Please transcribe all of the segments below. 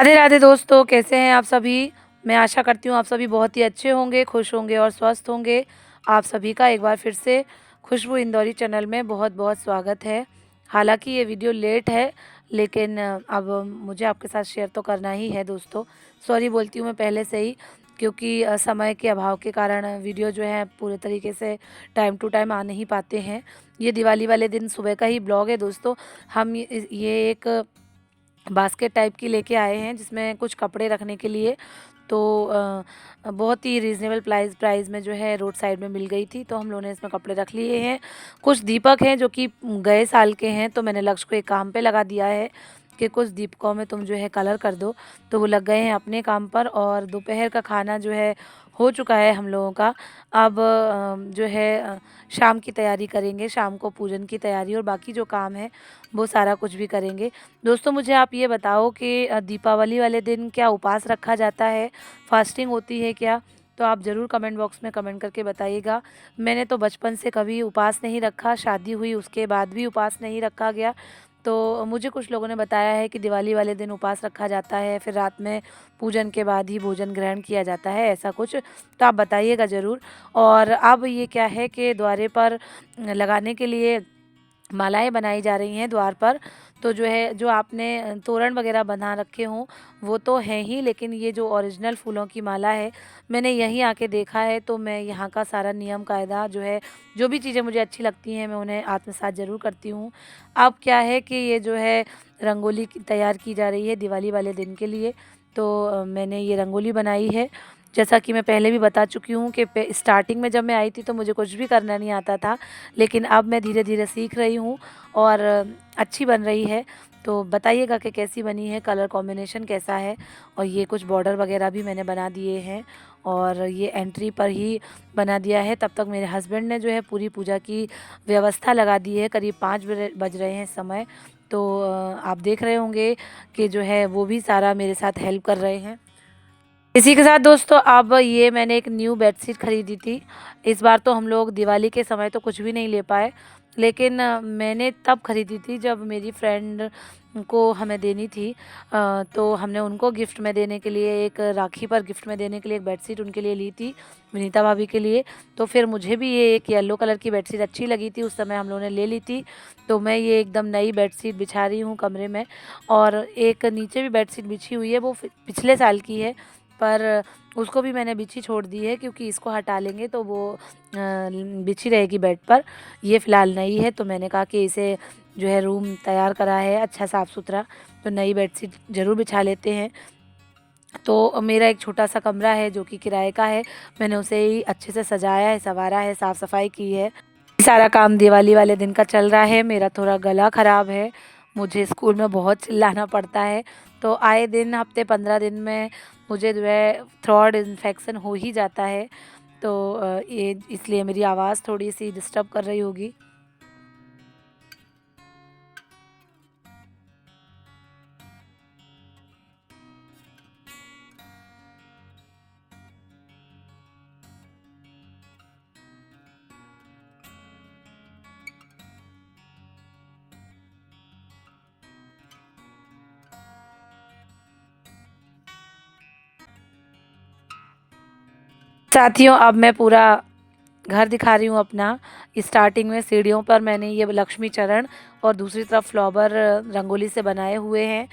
राधे राधे दोस्तों, कैसे हैं आप सभी। मैं आशा करती हूँ आप सभी बहुत ही अच्छे होंगे, खुश होंगे और स्वस्थ होंगे। आप सभी का एक बार फिर से खुशबू इंदौरी चैनल में बहुत बहुत स्वागत है। हालांकि ये वीडियो लेट है, लेकिन अब मुझे आपके साथ शेयर तो करना ही है दोस्तों। सॉरी बोलती हूँ मैं पहले से ही, क्योंकि समय के अभाव के कारण वीडियो जो है पूरे तरीके से टाइम टू टाइम आ नहीं पाते हैं। ये दिवाली वाले दिन सुबह का ही ब्लॉग है दोस्तों। हम ये एक बास्केट टाइप की लेके आए हैं जिसमें कुछ कपड़े रखने के लिए। तो बहुत ही रीज़नेबल प्राइस में जो है रोड साइड में मिल गई थी, तो हम लोगों ने इसमें कपड़े रख लिए हैं। कुछ दीपक हैं जो कि गए साल के हैं, तो मैंने लक्ष्य को एक काम पे लगा दिया है कि कुछ दीपकों में तुम जो है कलर कर दो। तो वो लग गए हैं अपने काम पर, और दोपहर का खाना जो है हो चुका है हम लोगों का। अब जो है शाम की तैयारी करेंगे, शाम को पूजन की तैयारी और बाकी जो काम है वो सारा कुछ भी करेंगे। दोस्तों मुझे आप ये बताओ कि दीपावली वाले दिन क्या उपवास रखा जाता है, फास्टिंग होती है क्या? तो आप ज़रूर कमेंट बॉक्स में कमेंट करके बताइएगा। मैंने तो बचपन से कभी उपवास नहीं रखा, शादी हुई उसके बाद भी उपवास नहीं रखा गया। तो मुझे कुछ लोगों ने बताया है कि दिवाली वाले दिन उपवास रखा जाता है, फिर रात में पूजन के बाद ही भोजन ग्रहण किया जाता है, ऐसा कुछ। तो आप बताइएगा ज़रूर। और अब ये क्या है कि द्वारे पर लगाने के लिए मालाएँ बनाई जा रही हैं द्वार पर। तो जो है, जो आपने तोरण वगैरह बना रखे हों वो तो हैं ही, लेकिन ये जो ओरिजिनल फूलों की माला है, मैंने यहीं आके देखा है। तो मैं यहाँ का सारा नियम कायदा जो है, जो भी चीज़ें मुझे अच्छी लगती हैं मैं उन्हें आत्मसात ज़रूर करती हूँ। अब क्या है कि ये जो है रंगोली तैयार की जा रही है दिवाली वाले दिन के लिए। तो मैंने ये रंगोली बनाई है। जैसा कि मैं पहले भी बता चुकी हूँ कि स्टार्टिंग में जब मैं आई थी तो मुझे कुछ भी करना नहीं आता था, लेकिन अब मैं धीरे धीरे सीख रही हूँ और अच्छी बन रही है। तो बताइएगा कि कैसी बनी है, कलर कॉम्बिनेशन कैसा है। और ये कुछ बॉर्डर वगैरह भी मैंने बना दिए हैं, और ये एंट्री पर ही बना दिया है। तब तक मेरे हस्बैंड ने जो है पूरी पूजा की व्यवस्था लगा दी है। करीब 5 बज रहे हैं इस समय। तो आप देख रहे होंगे कि जो है वो भी सारा मेरे साथ हेल्प कर रहे हैं। इसी के साथ दोस्तों, अब ये मैंने एक न्यू बेडशीट खरीदी थी। इस बार तो हम लोग दिवाली के समय तो कुछ भी नहीं ले पाए, लेकिन मैंने तब खरीदी थी जब मेरी फ्रेंड को हमें देनी थी। तो हमने उनको गिफ्ट में देने के लिए, एक राखी पर गिफ्ट में देने के लिए एक बेडशीट उनके लिए ली थी, विनीता भाभी के लिए। तो फिर मुझे भी ये एक येलो कलर की बेडशीट अच्छी लगी थी, उस समय हम लोगों ने ले ली थी। तो मैं ये एकदम नई बेडशीट बिछा रही हूँ कमरे में। और एक नीचे भी बेडशीट बिछी हुई है, वो पिछले साल की है, पर उसको भी मैंने बिछी छोड़ दी है, क्योंकि इसको हटा लेंगे तो वो बिछी रहेगी बेड पर। ये फ़िलहाल नई है, तो मैंने कहा कि इसे जो है रूम तैयार करा है अच्छा साफ़ सुथरा, तो नई बेडशीट ज़रूर बिछा लेते हैं। तो मेरा एक छोटा सा कमरा है जो कि किराए का है, मैंने उसे ही अच्छे से सजाया है, संवारा है, साफ़ सफाई की है। सारा काम दिवाली वाले दिन का चल रहा है। मेरा थोड़ा गला ख़राब है, मुझे स्कूल में बहुत चिल्लाना पड़ता है। तो आए दिन हफ्ते 15 दिन में मुझे जो है थ्रोट इन्फेक्शन हो ही जाता है। तो ये इसलिए मेरी आवाज़ थोड़ी सी डिस्टर्ब कर रही होगी। साथियों, अब मैं पूरा घर दिखा रही हूँ अपना। स्टार्टिंग में सीढ़ियों पर मैंने ये लक्ष्मी चरण और दूसरी तरफ फ्लावर रंगोली से बनाए हुए हैं,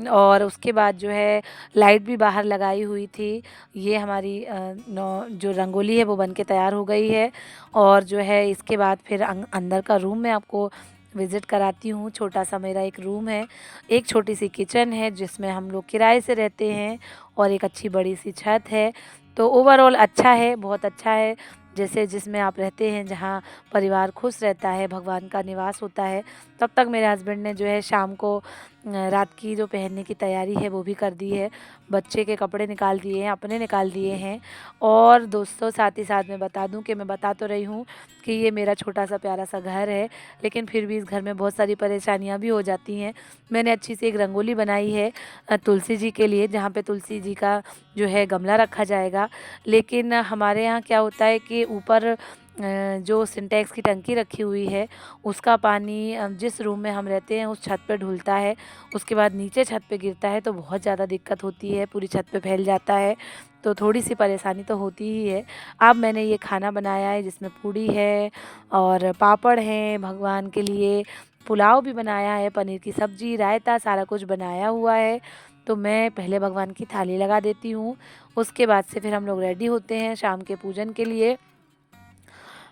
और उसके बाद जो है लाइट भी बाहर लगाई हुई थी। ये हमारी जो रंगोली है वो बन के तैयार हो गई है। और जो है इसके बाद फिर अंदर का रूम मैं आपको विज़िट कराती हूँ। छोटा सा मेरा एक रूम है, एक छोटी सी किचन है जिसमें हम लोग किराए से रहते हैं, और एक अच्छी बड़ी सी छत है। तो ओवरऑल अच्छा है, बहुत अच्छा है। जैसे जिसमें आप रहते हैं, जहाँ परिवार खुश रहता है, भगवान का निवास होता है। तब तक मेरे हस्बैंड ने जो है शाम को रात की जो पहनने की तैयारी है वो भी कर दी है। बच्चे के कपड़े निकाल दिए हैं, अपने निकाल दिए हैं। और दोस्तों साथ ही साथ मैं बता दूं कि मैं बता तो रही हूँ कि ये मेरा छोटा सा प्यारा सा घर है, लेकिन फिर भी इस घर में बहुत सारी परेशानियाँ भी हो जाती हैं। मैंने अच्छी सी एक रंगोली बनाई है तुलसी जी के लिए, जहाँ पे तुलसी जी का जो है गमला रखा जाएगा। लेकिन हमारे यहाँ क्या होता है कि ऊपर जो सिंटेक्स की टंकी रखी हुई है उसका पानी जिस रूम में हम रहते हैं उस छत पे ढुलता है, उसके बाद नीचे छत पे गिरता है तो बहुत ज़्यादा दिक्कत होती है, पूरी छत पे फैल जाता है, तो थोड़ी सी परेशानी तो होती ही है। अब मैंने ये खाना बनाया है जिसमें पूड़ी है और पापड़ हैं भगवान के लिए, पुलाव भी बनाया है, पनीर की सब्ज़ी, रायता, सारा कुछ बनाया हुआ है। तो मैं पहले भगवान की थाली लगा देती हूँ, उसके बाद से फिर हम लोग रेडी होते हैं शाम के पूजन के लिए।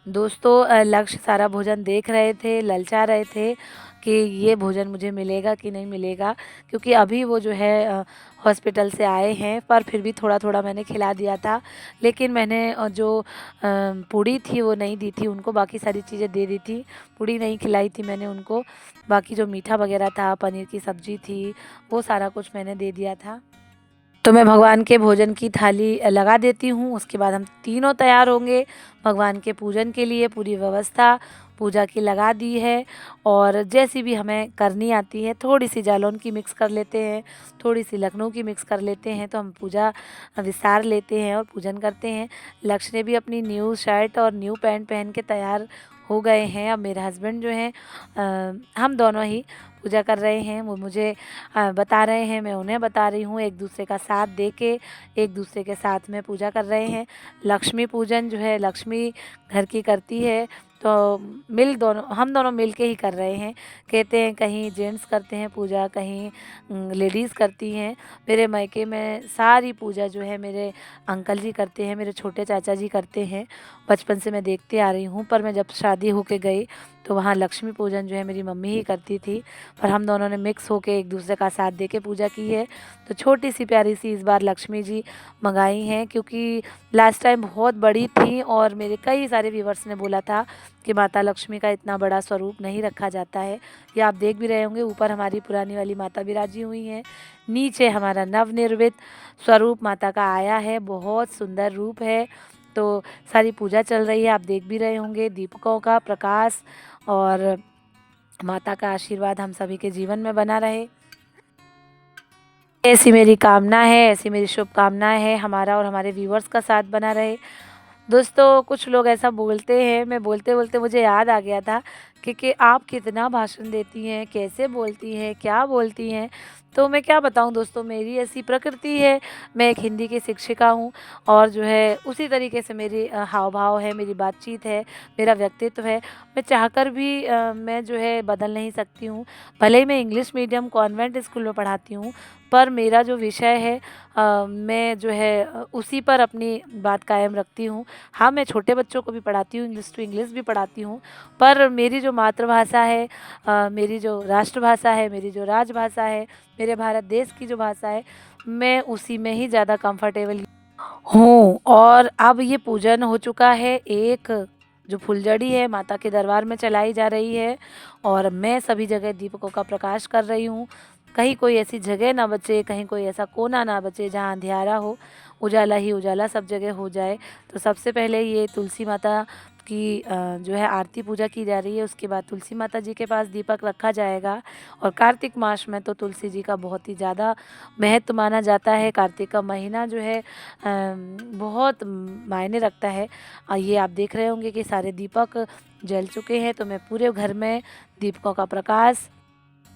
दोस्तों लक्ष्य सारा भोजन देख रहे थे, ललचा रहे थे कि ये भोजन मुझे मिलेगा कि नहीं मिलेगा, क्योंकि अभी वो जो है हॉस्पिटल से आए हैं, पर फिर भी थोड़ा-थोड़ा मैंने खिला दिया था। लेकिन मैंने जो पूड़ी थी वो नहीं दी थी उनको, बाकी सारी चीज़ें दे दी थी। पूड़ी नहीं खिलाई थी मैंने उनको, बाकी जो मीठा वगैरह था, पनीर की सब्ज़ी थी, वो सारा कुछ मैंने दे दिया था। तो मैं भगवान के भोजन की थाली लगा देती हूँ, उसके बाद हम तीनों तैयार होंगे भगवान के पूजन के लिए। पूरी व्यवस्था पूजा की लगा दी है और जैसी भी हमें करनी आती है, थोड़ी सी जालौन की मिक्स कर लेते हैं, थोड़ी सी लखनऊ की मिक्स कर लेते हैं, तो हम पूजा विस्तार लेते हैं और पूजन करते हैं। लक्ष्य ने भी अपनी न्यू शर्ट और न्यू पैंट पहन के तैयार हो गए हैं। अब मेरे हस्बैंड जो हैं हम दोनों ही पूजा कर रहे हैं, वो मुझे बता रहे हैं, मैं उन्हें बता रही हूँ, एक दूसरे का साथ दे के एक दूसरे के साथ में पूजा कर रहे हैं। लक्ष्मी पूजन जो है लक्ष्मी घर की करती है, तो हम दोनों मिल के ही कर रहे हैं। कहते हैं कहीं जेंट्स करते हैं पूजा, कहीं लेडीज़ करती हैं। मेरे मायके में सारी पूजा जो है मेरे अंकल जी करते हैं, मेरे छोटे चाचा जी करते हैं, बचपन से मैं देखते आ रही हूँ। पर मैं जब शादी होके गई तो वहाँ लक्ष्मी पूजन जो है मेरी मम्मी ही करती थी, पर हम दोनों ने मिक्स होके एक दूसरे का साथ दे के पूजा की है। तो छोटी सी प्यारी सी इस बार लक्ष्मी जी मंगाई हैं, क्योंकि लास्ट टाइम बहुत बड़ी थी और मेरे कई सारे व्यूवर्स ने बोला था कि माता लक्ष्मी का इतना बड़ा स्वरूप नहीं रखा जाता है। ये आप देख भी रहे होंगे, ऊपर हमारी पुरानी वाली माता विराजी हुई हैं, नीचे हमारा नवनिर्मित स्वरूप माता का आया है, बहुत सुंदर रूप है। तो सारी पूजा चल रही है, आप देख भी रहे होंगे, दीपकों का प्रकाश और माता का आशीर्वाद हम सभी के जीवन में बना रहे, ऐसी मेरी कामना है, ऐसी मेरी शुभकामनाएं है, हमारा और हमारे व्यूवर्स का साथ बना रहे। दोस्तों कुछ लोग ऐसा बोलते हैं, मैं बोलते-बोलते मुझे याद आ गया था कि आप कितना भाषण देती हैं, कैसे बोलती हैं, क्या बोलती हैं? तो मैं क्या बताऊँ दोस्तों, मेरी ऐसी प्रकृति है, मैं एक हिंदी की शिक्षिका हूँ और जो है उसी तरीके से मेरी हाव-भाव है, मेरी बातचीत है, मेरा व्यक्तित्व है। मैं चाहकर भी मैं जो है बदल नहीं सकती हूँ। भले ही मैं इंग्लिश मीडियम कॉन्वेंट स्कूल में पढ़ाती हूँ, पर मेरा जो विषय है मैं जो है उसी पर अपनी बात कायम रखती हूँ। हाँ, मैं छोटे बच्चों को भी पढ़ाती हूँ, इंग्लिश टू इंग्लिश भी पढ़ाती हूँ, पर मेरी जो मातृभाषा है मेरी जो राष्ट्रभाषा है, मेरी जो राजभाषा है, मेरे भारत देश की जो भाषा है, मैं उसी में ही ज़्यादा कंफर्टेबल हूँ। और अब ये पूजन हो चुका है, एक जो फुलझड़ी है माता के दरबार में चलाई जा रही है और मैं सभी जगह दीपकों का प्रकाश कर रही हूँ। कहीं कोई ऐसी जगह ना बचे, कहीं कोई ऐसा कोना ना बचे जहाँ अंधियारा हो, उजाला ही उजाला सब जगह हो जाए। तो सबसे पहले ये तुलसी माता की जो है आरती पूजा की जा रही है, उसके बाद तुलसी माता जी के पास दीपक रखा जाएगा। और कार्तिक मास में तो तुलसी जी का बहुत ही ज़्यादा महत्व माना जाता है। कार्तिक का महीना जो है बहुत मायने रखता है। ये आप देख रहे होंगे कि सारे दीपक जल चुके हैं, तो मैं पूरे घर में दीपकों का प्रकाश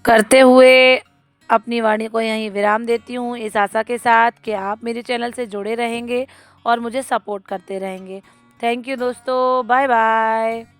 करते हुए अपनी वाणी को यहीं विराम देती हूँ, इस आशा के साथ कि आप मेरे चैनल से जुड़े रहेंगे और मुझे सपोर्ट करते रहेंगे। थैंक यू दोस्तों, बाय बाय।